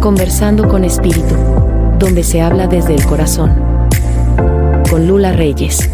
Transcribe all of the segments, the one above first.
Conversando con Espíritu, donde se habla desde el corazón. Con Lula Reyes.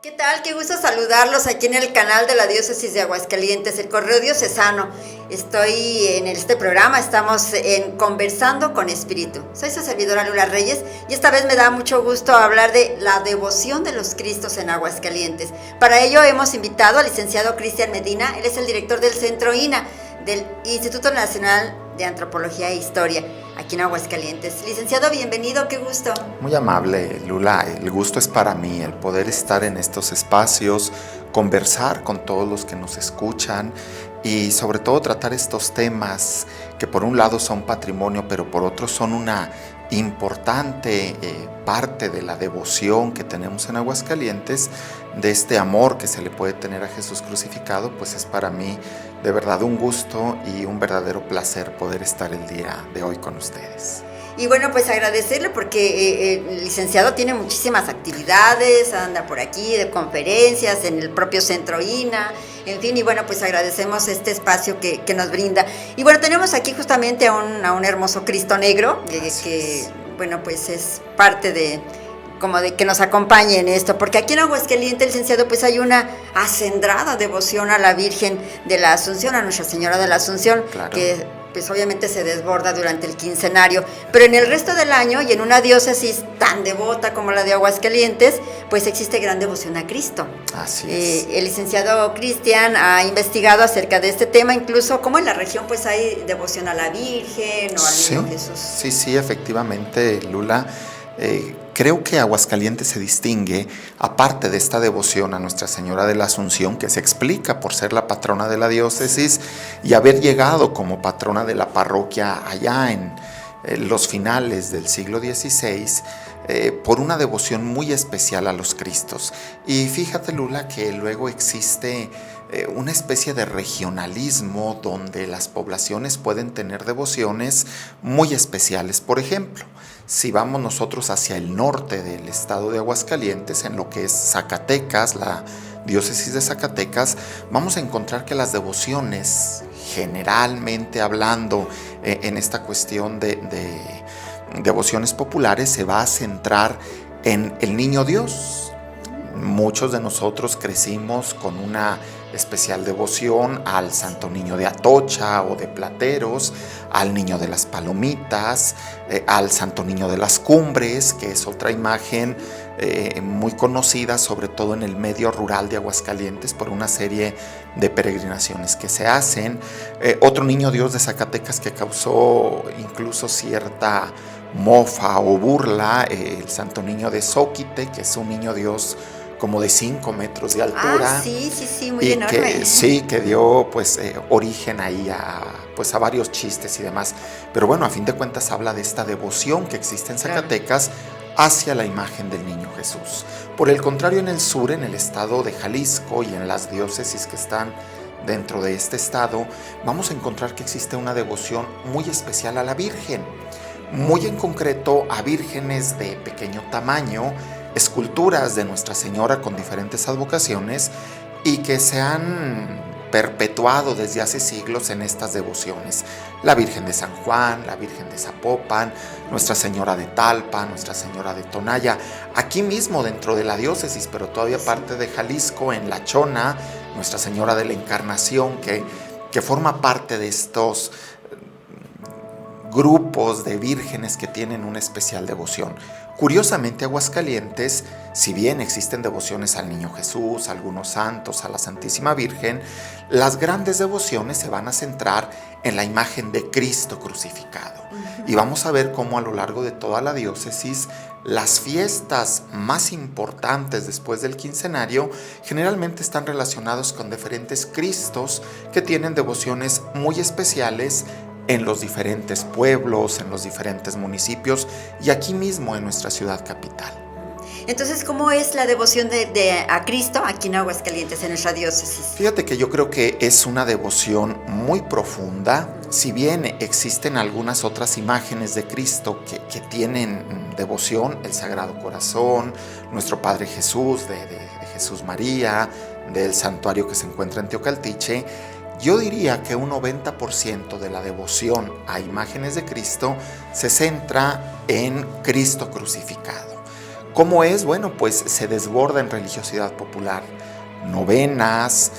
¿Qué tal? Qué gusto saludarlos aquí en el canal de la Diócesis de Aguascalientes, el Correo Diocesano. Estoy en este programa, estamos en Conversando con Espíritu. Soy su servidora Lula Reyes y esta vez me da mucho gusto hablar de la devoción de los Cristos en Aguascalientes. Para ello hemos invitado al licenciado Cristian Medina, él es el director del Centro INA, del Instituto Nacional de Antropología e Historia, aquí en Aguascalientes. Licenciado, bienvenido, qué gusto. Muy amable, Lula, el gusto es para mí, el poder estar en estos espacios, conversar con todos los que nos escuchan y sobre todo tratar estos temas que por un lado son patrimonio, pero por otro son una importante parte de la devoción que tenemos en Aguascalientes, de este amor que se le puede tener a Jesús crucificado. Pues es para mí de verdad un gusto y un verdadero placer poder estar el día de hoy con ustedes. Y bueno, pues agradecerle porque el licenciado tiene muchísimas actividades, anda por aquí de conferencias en el propio Centro INA, en fin, y bueno, pues agradecemos este espacio que nos brinda. Y bueno, tenemos aquí justamente a un hermoso Cristo Negro, que bueno, pues es parte de que nos acompañe en esto, porque aquí en Aguascalientes, licenciado, pues hay una acendrada devoción a la Virgen de la Asunción, a Nuestra Señora de la Asunción, claro, que pues obviamente se desborda durante el quincenario, pero en el resto del año y en una diócesis tan devota como la de Aguascalientes, pues existe gran devoción a Cristo. Así es. El licenciado Cristian ha investigado acerca de este tema, incluso cómo en la región pues hay devoción a la Virgen o al Niño Jesús. Sí, efectivamente, Lula. Creo que Aguascalientes se distingue, aparte de esta devoción a Nuestra Señora de la Asunción, que se explica por ser la patrona de la diócesis y haber llegado como patrona de la parroquia allá en los finales del siglo XVI, por una devoción muy especial a los Cristos. Y fíjate, Lula, que luego existe una especie de regionalismo donde las poblaciones pueden tener devociones muy especiales. Por ejemplo, si vamos nosotros hacia el norte del estado de Aguascalientes, en lo que es Zacatecas, la diócesis de Zacatecas, vamos a encontrar que las devociones, generalmente hablando en esta cuestión de devociones populares, se va a centrar en el Niño Dios. Muchos de nosotros crecimos con una especial devoción al Santo Niño de Atocha o de Plateros, al Niño de las Palomitas, al Santo Niño de las Cumbres, que es otra imagen muy conocida, sobre todo en el medio rural de Aguascalientes, por una serie de peregrinaciones que se hacen. Otro Niño Dios de Zacatecas que causó incluso cierta mofa o burla, el Santo Niño de Zóquite, que es un Niño Dios como de 5 metros de altura. Sí, muy enorme. Que dio pues origen ahí a varios chistes y demás. Pero bueno, a fin de cuentas habla de esta devoción que existe en Zacatecas hacia la imagen del Niño Jesús. Por el contrario, en el sur, en el estado de Jalisco y en las diócesis que están dentro de este estado, vamos a encontrar que existe una devoción muy especial a la Virgen. Muy en concreto a vírgenes de pequeño tamaño, esculturas de Nuestra Señora con diferentes advocaciones y que se han perpetuado desde hace siglos en estas devociones. La Virgen de San Juan, la Virgen de Zapopan, Nuestra Señora de Talpa, Nuestra Señora de Tonaya, aquí mismo dentro de la diócesis, pero todavía parte de Jalisco, en La Chona, Nuestra Señora de la Encarnación, que forma parte de estos grupos de vírgenes que tienen una especial devoción. Curiosamente, Aguascalientes, si bien existen devociones al Niño Jesús, a algunos santos, a la Santísima Virgen, las grandes devociones se van a centrar en la imagen de Cristo crucificado. Y vamos a ver cómo a lo largo de toda la diócesis, las fiestas más importantes después del quincenario generalmente están relacionados con diferentes Cristos que tienen devociones muy especiales en los diferentes pueblos, en los diferentes municipios y aquí mismo en nuestra ciudad capital. Entonces, ¿cómo es la devoción a Cristo aquí en Aguascalientes, en nuestra diócesis? Fíjate que yo creo que es una devoción muy profunda. Si bien existen algunas otras imágenes de Cristo que tienen devoción, el Sagrado Corazón, nuestro Padre Jesús, de Jesús María, del santuario que se encuentra en Teocaltiche, Yo diría que un 90% de la devoción a imágenes de Cristo se centra en Cristo crucificado. ¿Cómo es? Bueno, pues se desborda en religiosidad popular. Novenas,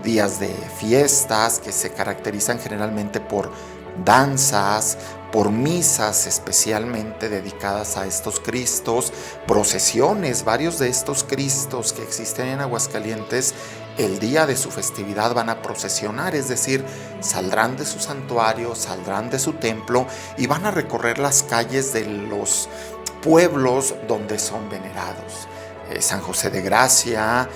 días de fiestas que se caracterizan generalmente por danzas, por misas especialmente dedicadas a estos Cristos, procesiones. Varios de estos Cristos que existen en Aguascalientes, el día de su festividad van a procesionar, es decir, saldrán de su santuario, saldrán de su templo y van a recorrer las calles de los pueblos donde son venerados. San José de Gracia,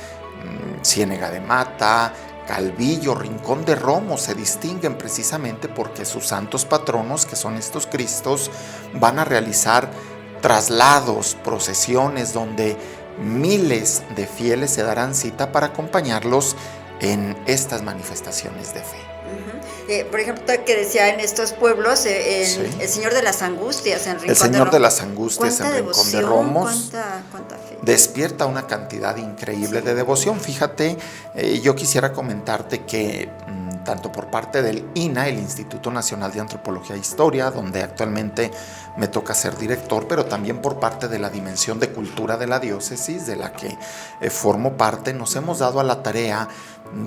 Ciénega de Mata, Calvillo, Rincón de Romos se distinguen precisamente porque sus santos patronos, que son estos Cristos, van a realizar traslados, procesiones donde miles de fieles se darán cita para acompañarlos en estas manifestaciones de fe. Por ejemplo, que decía en estos pueblos, Sí. el Señor de las Angustias en Rincón El Señor de de las Angustias en Rincón de Romos ¿Cuánta fe? despierta una cantidad increíble de devoción. Fíjate, yo quisiera comentarte que tanto por parte del INAH, el Instituto Nacional de Antropología e Historia, donde actualmente me toca ser director, pero también por parte de la Dimensión de Cultura de la Diócesis, de la que formo parte, nos hemos dado a la tarea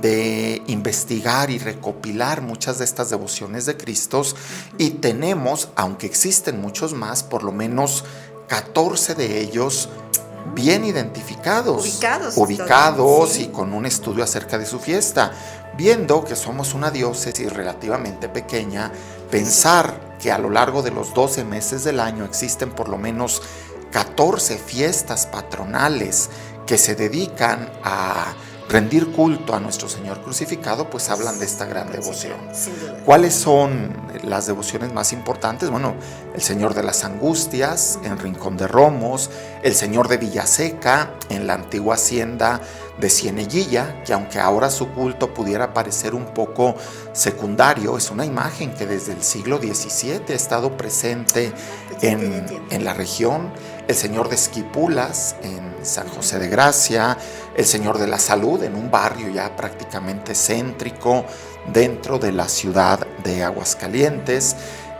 de investigar y recopilar muchas de estas devociones de Cristos, y tenemos, aunque existen muchos más, por lo menos 14 de ellos bien identificados, ubicados sí. Y con un estudio acerca de su fiesta. Viendo que somos una diócesis relativamente pequeña, pensar que a lo largo de los 12 meses del año existen por lo menos 14 fiestas patronales que se dedican a rendir culto a nuestro Señor crucificado, pues hablan de esta gran devoción. ¿Cuáles son las devociones más importantes? Bueno, el Señor de las Angustias en Rincón de Romos, el Señor de Villaseca en la antigua hacienda de Cieneguilla, que aunque ahora su culto pudiera parecer un poco secundario, es una imagen que desde el siglo XVII ha estado presente en la región. El Señor de Esquipulas en San José de Gracia, el Señor de la Salud en un barrio ya prácticamente céntrico dentro de la ciudad de Aguascalientes,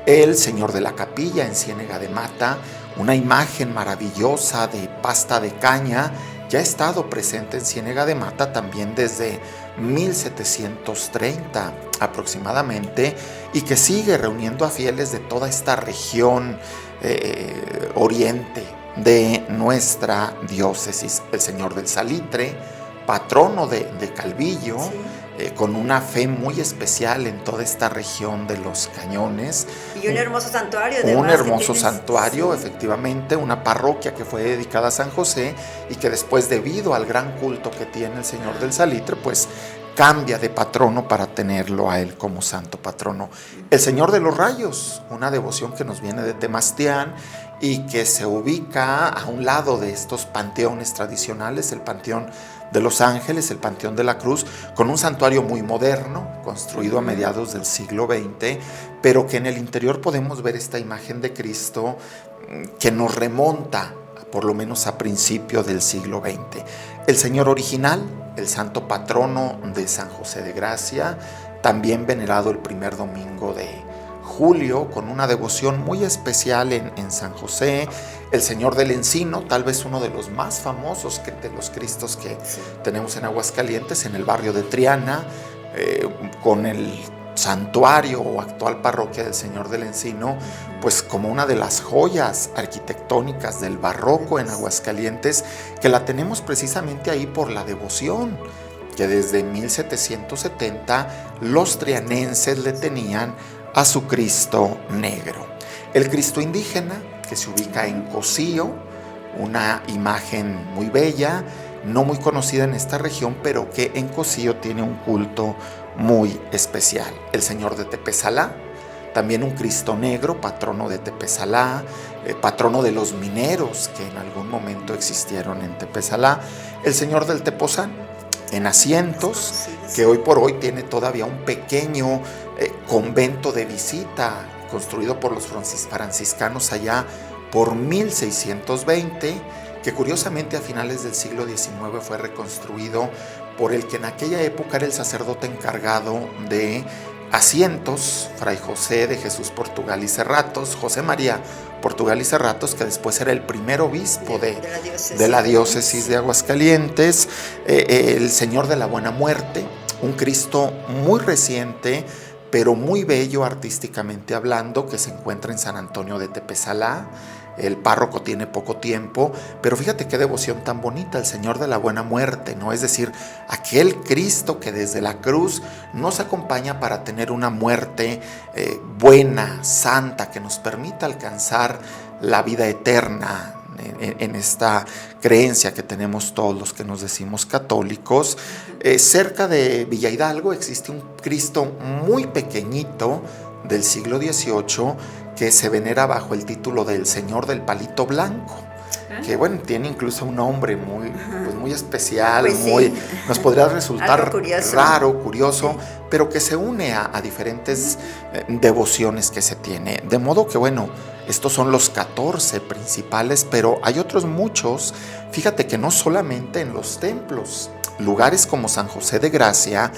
el Señor de la Capilla en Ciénega de Mata, una imagen maravillosa de pasta de caña que ha estado presente en Ciénega de Mata también desde 1730 aproximadamente, y que sigue reuniendo a fieles de toda esta región oriente de nuestra diócesis. El Señor del Salitre, patrono de Calvillo, con una fe muy especial en toda esta región de los Cañones. Y un hermoso santuario. Un hermoso santuario, efectivamente, una parroquia que fue dedicada a San José y que después, debido al gran culto que tiene el Señor del Salitre, pues cambia de patrono para tenerlo a él como santo patrono. El Señor de los Rayos, una devoción que nos viene de Temastián y que se ubica a un lado de estos panteones tradicionales, el Panteón de los Ángeles, el Panteón de la Cruz, con un santuario muy moderno, construido a mediados del siglo XX, pero que en el interior podemos ver esta imagen de Cristo que nos remonta por lo menos a principios del siglo XX. El Señor original, el santo patrono de San José de Gracia, también venerado el primer domingo de julio, con una devoción muy especial en San José. El Señor del Encino, tal vez uno de los más famosos de los Cristos que tenemos en Aguascalientes, en el barrio de Triana, con el santuario o actual parroquia del Señor del Encino, pues como una de las joyas arquitectónicas del barroco en Aguascalientes, que la tenemos precisamente ahí por la devoción que desde 1770 los trianenses le tenían a su Cristo negro. El Cristo indígena, que se ubica en Cocío, una imagen muy bella, no muy conocida en esta región, pero que en Cocío tiene un culto muy especial. El Señor de Tepesalá, también un Cristo negro, patrono de Tepesalá, patrono de los mineros que en algún momento existieron en Tepesalá. El Señor del Tepozán, en Asientos, que hoy por hoy tiene todavía un pequeño convento de visita construido por los franciscanos allá por 1620, que curiosamente a finales del siglo XIX fue reconstruido por el que en aquella época era el sacerdote encargado de asientos, Fray José de Jesús Portugal y Serratos, José María Portugal y Serratos, que después era el primer obispo de la diócesis de Aguascalientes, el Señor de la Buena Muerte, un Cristo muy reciente, pero muy bello artísticamente hablando, que se encuentra en San Antonio de Tepezalá. El párroco tiene poco tiempo, pero fíjate qué devoción tan bonita, el Señor de la Buena Muerte, ¿no? Es decir, aquel Cristo que desde la cruz nos acompaña para tener una muerte buena, santa, que nos permita alcanzar la vida eterna en esta creencia que tenemos todos los que nos decimos católicos. Cerca de Villa Hidalgo existe un Cristo muy pequeñito del siglo XVIII que se venera bajo el título del Señor del Palito Blanco, que bueno, tiene incluso un nombre muy, pues muy especial, pues sí, nos podría resultar raro, curioso, sí, pero que se une a diferentes devociones que se tiene. De modo que bueno, estos son los 14 principales, pero hay otros muchos. Fíjate que no solamente en los templos, lugares como San José de Gracia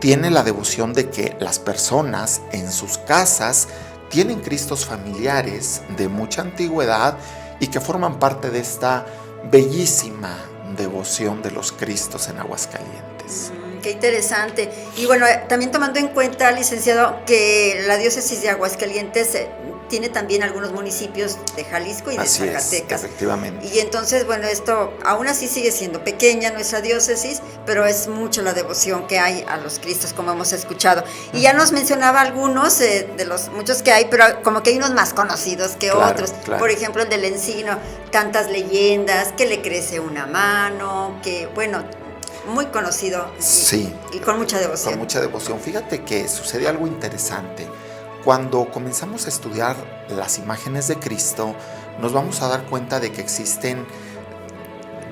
tiene la devoción de que las personas en sus casas tienen Cristos familiares de mucha antigüedad y que forman parte de esta bellísima devoción de los Cristos en Aguascalientes. Qué interesante. Y bueno, también tomando en cuenta, licenciado, que la diócesis de Aguascalientes tiene también algunos municipios de Jalisco y de Zacatecas. Es, efectivamente. Y entonces, bueno, esto aún así sigue siendo pequeña nuestra diócesis, pero es mucho la devoción que hay a los Cristos, como hemos escuchado. Y ya nos mencionaba algunos de los muchos que hay, pero como que hay unos más conocidos que otros. Claro. Por ejemplo, el del Encino, tantas leyendas, que le crece una mano, que bueno, muy conocido. Sí. Y con mucha devoción. Con mucha devoción. Fíjate que sucede algo interesante. Cuando comenzamos a estudiar las imágenes de Cristo, nos vamos a dar cuenta de que existen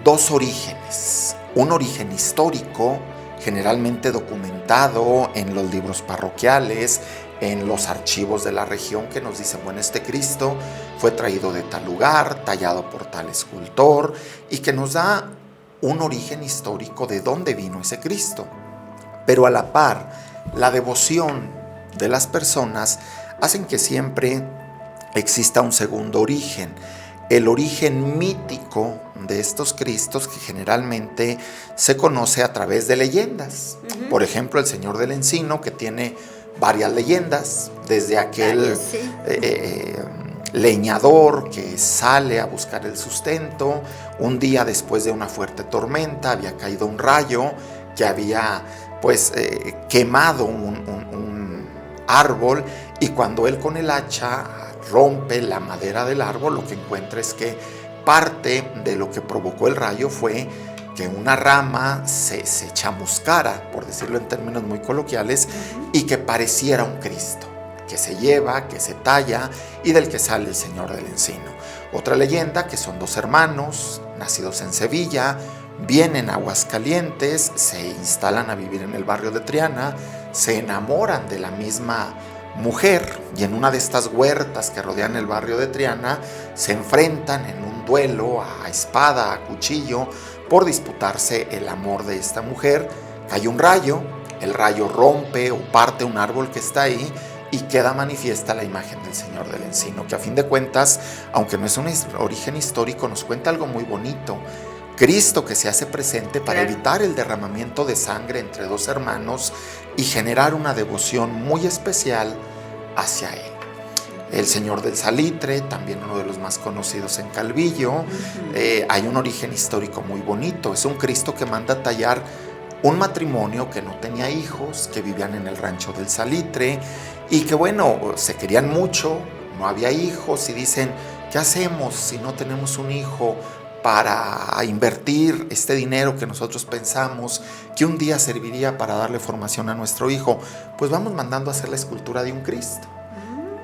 dos orígenes. Un origen histórico, generalmente documentado en los libros parroquiales, en los archivos de la región, que nos dicen, bueno, este Cristo fue traído de tal lugar, tallado por tal escultor, y que nos da un origen histórico de dónde vino ese Cristo. Pero a la par, la devoción de las personas hacen que siempre exista un segundo origen, el origen mítico de estos Cristos, que generalmente se conoce a través de leyendas. Por ejemplo, el Señor del Encino, que tiene varias leyendas, desde aquel leñador que sale a buscar el sustento. Un día después de una fuerte tormenta había caído un rayo que había quemado un árbol, y cuando él con el hacha rompe la madera del árbol, lo que encuentra es que parte de lo que provocó el rayo fue que una rama se chamuscara, por decirlo en términos muy coloquiales, y que pareciera un Cristo, que se lleva, que se talla y del que sale el Señor del Encino. Otra leyenda, que son dos hermanos nacidos en Sevilla, vienen a Aguascalientes, se instalan a vivir en el barrio de Triana, se enamoran de la misma mujer, y en una de estas huertas que rodean el barrio de Triana se enfrentan en un duelo a espada, a cuchillo, por disputarse el amor de esta mujer. Cae un rayo, el rayo rompe o parte un árbol que está ahí, y queda manifiesta la imagen del Señor del Encino, que a fin de cuentas, aunque no es un origen histórico, nos cuenta algo muy bonito. Cristo que se hace presente para evitar el derramamiento de sangre entre dos hermanos y generar una devoción muy especial hacia Él. El Señor del Salitre, también uno de los más conocidos en Calvillo, hay un origen histórico muy bonito. Es un Cristo que manda tallar un matrimonio que no tenía hijos, que vivían en el rancho del Salitre y que bueno, se querían mucho, no había hijos, y dicen, ¿qué hacemos si no tenemos un hijo para invertir este dinero que nosotros pensamos que un día serviría para darle formación a nuestro hijo? Pues vamos mandando a hacer la escultura de un Cristo.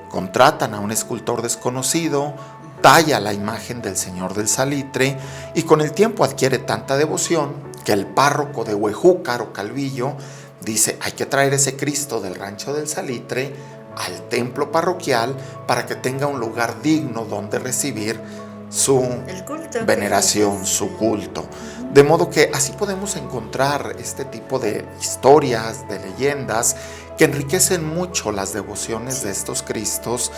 Contratan a un escultor desconocido, talla la imagen del Señor del Salitre, y con el tiempo adquiere tanta devoción que el párroco de Huejúcar o Calvillo dice, hay que traer ese Cristo del rancho del Salitre al templo parroquial para que tenga un lugar digno donde recibir su veneración, su culto. De modo que así podemos encontrar este tipo de historias, de leyendas, que enriquecen mucho las devociones de estos Cristos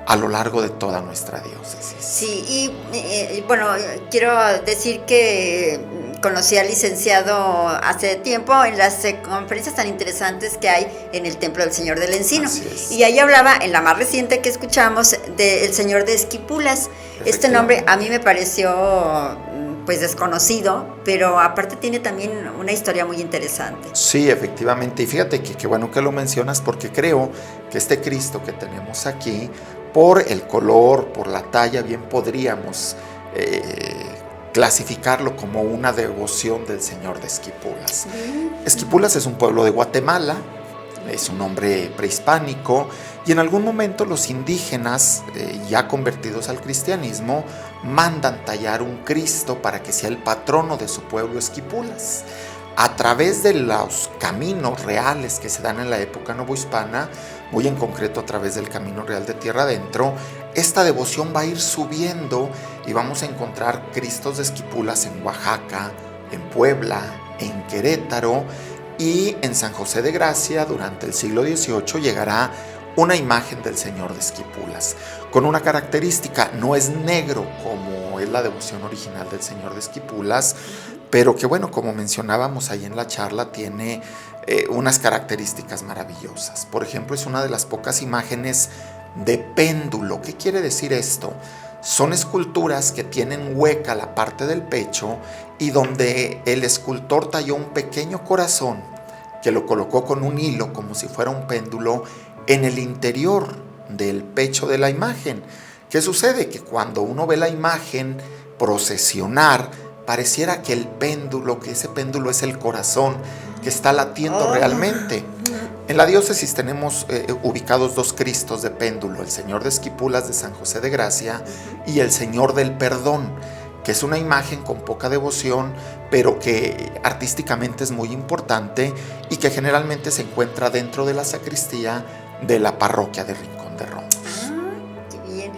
a lo largo de toda nuestra diócesis. Sí, y bueno, quiero decir que conocí al licenciado hace tiempo en las conferencias tan interesantes que hay en el Templo del Señor del Encino. Y ahí hablaba, en la más reciente que escuchamos, del Señor de Esquipulas. Este nombre a mí me pareció pues desconocido, pero aparte tiene también una historia muy interesante. Sí, efectivamente, y fíjate que qué bueno que lo mencionas, porque creo que este Cristo que tenemos aquí, por el color, por la talla, bien podríamos clasificarlo como una devoción del Señor de Esquipulas. Esquipulas es un pueblo de Guatemala, es un nombre prehispánico, y en algún momento los indígenas, ya convertidos al cristianismo, mandan tallar un Cristo para que sea el patrono de su pueblo Esquipulas. A través de los caminos reales que se dan en la época novohispana, muy en concreto a través del Camino Real de Tierra Adentro, esta devoción va a ir subiendo y vamos a encontrar Cristos de Esquipulas en Oaxaca, en Puebla, en Querétaro, y en San José de Gracia durante el siglo XVIII llegará una imagen del Señor de Esquipulas, con una característica: no es negro como es la devoción original del Señor de Esquipulas, pero que bueno, como mencionábamos ahí en la charla, tiene unas características maravillosas. Por ejemplo, es una de las pocas imágenes de péndulo. ¿Qué quiere decir esto? Son esculturas que tienen hueca la parte del pecho y donde el escultor talló un pequeño corazón que lo colocó con un hilo como si fuera un péndulo en el interior del pecho de la imagen. ¿Qué sucede? Que cuando uno ve la imagen procesionar, pareciera que el péndulo, que ese péndulo es el corazón que está latiendo realmente. En la diócesis tenemos ubicados dos Cristos de péndulo: el Señor de Esquipulas de San José de Gracia y el Señor del Perdón, que es una imagen con poca devoción, pero que artísticamente es muy importante y que generalmente se encuentra dentro de la sacristía de la parroquia de Rincón de Romos. Qué bien.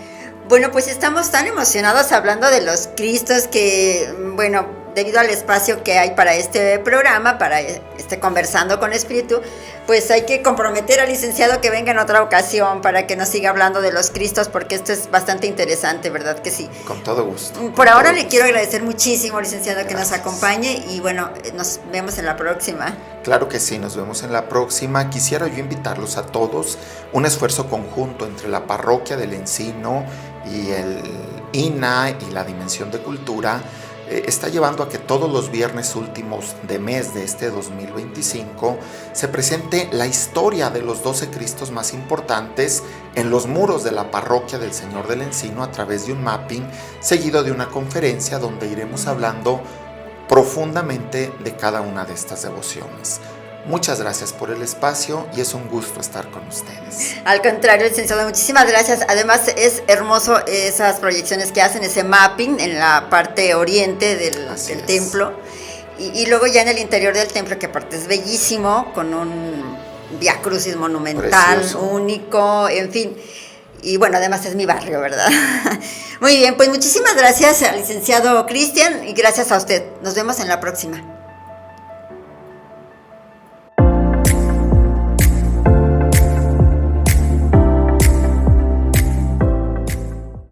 Bueno, pues estamos tan emocionados hablando de los Cristos que, bueno, debido al espacio que hay para este programa, para Conversando con Espíritu, pues hay que comprometer al licenciado que venga en otra ocasión para que nos siga hablando de los Cristos, porque esto es bastante interesante, ¿verdad que sí? Con todo gusto. Por ahora le quiero agradecer muchísimo, licenciado, que nos acompañe, y bueno, nos vemos en la próxima. Claro que sí, nos vemos en la próxima. Quisiera yo invitarlos a todos, un esfuerzo conjunto entre la parroquia del Encino y el INA y la Dimensión de Cultura, está llevando a que todos los viernes últimos de mes de este 2025 se presente la historia de los 12 Cristos más importantes en los muros de la parroquia del Señor del Encino, a través de un mapping seguido de una conferencia donde iremos hablando profundamente de cada una de estas devociones. Muchas gracias por el espacio y es un gusto estar con ustedes. Al contrario, licenciado, muchísimas gracias. Además, es hermoso esas proyecciones que hacen, ese mapping en la parte oriente del templo. Y luego ya en el interior del templo, que aparte es bellísimo, con un Vía Crucis monumental, precioso, único, en fin. Y bueno, además es mi barrio, ¿verdad? Muy bien, pues muchísimas gracias al licenciado Cristian y gracias a usted. Nos vemos en la próxima.